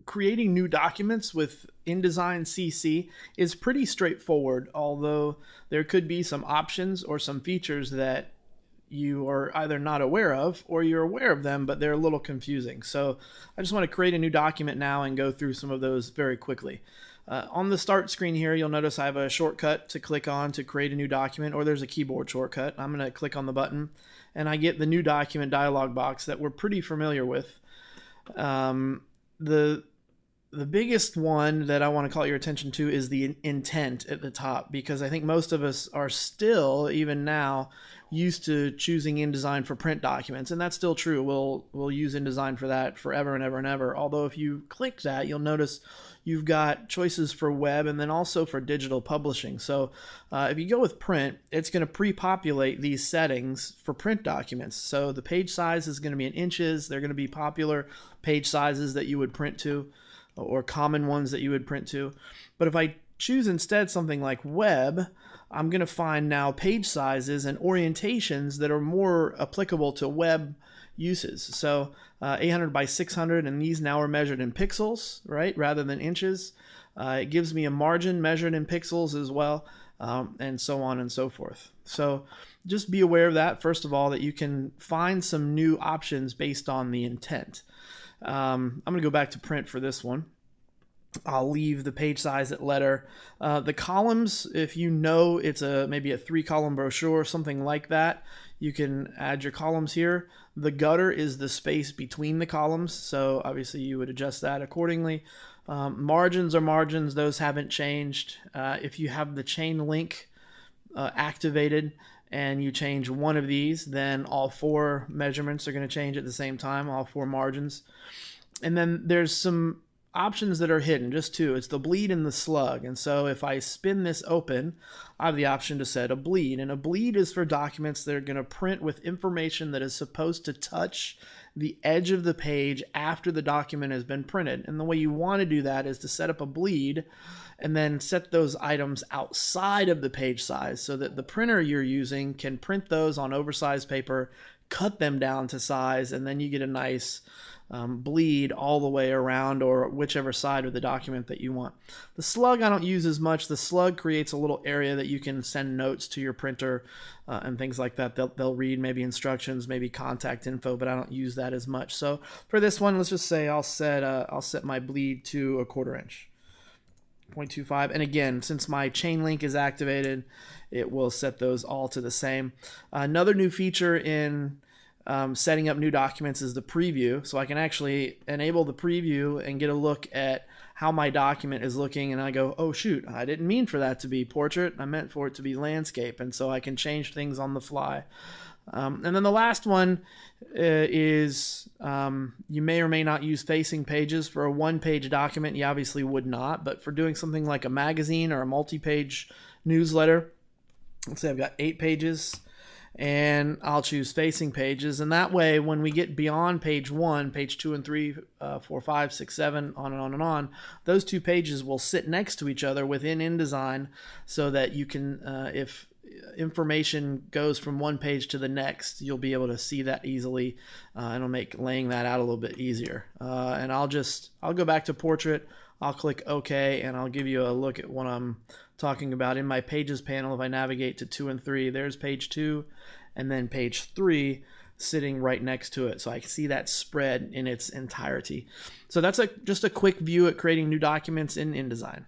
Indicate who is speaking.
Speaker 1: creating new documents with InDesign CC is pretty straightforward, although there could be some options or some features that you are either not aware of or you're aware of them, but they're a little confusing. So I just want to create a new document now and go through some of those very quickly. On the start screen here, you'll notice I have a shortcut to click on to create a new document, or there's a keyboard shortcut. I'm going to click on the button and I get the new document dialog box that we're pretty familiar with. The biggest one that I want to call your attention to is the intent at the top, because I think most of us are still, even now, used to choosing InDesign for print documents, and that's still true. We'll use InDesign for that forever and ever and ever. Although if you click that, you'll notice you've got choices for web and then also for digital publishing. So if you go with print, it's going to pre-populate these settings for print documents. So the page size is going to be in inches. They're going to be popular page sizes that you would print to, or common ones that you would print to. But if I choose instead something like web, I'm going to find now page sizes and orientations that are more applicable to web uses. So 800 by 600, and these now are measured in pixels, right, rather than inches. It gives me a margin measured in pixels as well, and so on and so forth. So just be aware of that, first of all, that you can find some new options based on the intent. I'm going to go back to print for this one. I'll leave the page size at letter. The columns, if you know it's maybe a 3-column brochure or something like that, you can add your columns here. The gutter is the space between the columns, so obviously you would adjust that accordingly. Margins are margins, those haven't changed. If you have the chain link activated and you change one of these, then all 4 measurements are going to change at the same time, all 4 margins. And then there's some options that are hidden, just 2. It's the bleed and the slug. And so if I spin this open, I have the option to set a bleed. And a bleed is for documents that are going to print with information that is supposed to touch the edge of the page after the document has been printed. And the way you want to do that is to set up a bleed and then set those items outside of the page size so that the printer you're using can print those on oversized paper, cut them down to size, and then you get a nice bleed all the way around, or whichever side of the document that you want. The slug I don't use as much. The slug creates a little area that you can send notes to your printer and things like that. They'll read maybe instructions, maybe contact info, but I don't use that as much. So for this one, let's just say I'll set my bleed to 1/4 inch. 0.25, and again, since my chain link is activated, it will set those all to the same. Another new feature in setting up new documents is the preview, so I can actually enable the preview and get a look at how my document is looking, and I go, oh shoot, I didn't mean for that to be portrait, I meant for it to be landscape, and so I can change things on the fly. And then the last one is you may or may not use facing pages. For a 1-page document, you obviously would not, but for doing something like a magazine or a multi-page newsletter, let's say I've got 8 pages, and I'll choose facing pages, and that way when we get beyond page 1, page 2 and 3, 4, 5, 6, 7, on and on and on, those 2 pages will sit next to each other within InDesign, so that you can, if information goes from one page to the next, you'll be able to see that easily, and it'll make laying that out a little bit easier. And I'll go back to portrait, I'll click OK, and I'll give you a look at what I'm talking about. In my pages panel, if I navigate to 2 and 3, there's page 2 and then page 3 sitting right next to it, so I can see that spread in its entirety. So that's just a quick view at creating new documents in InDesign.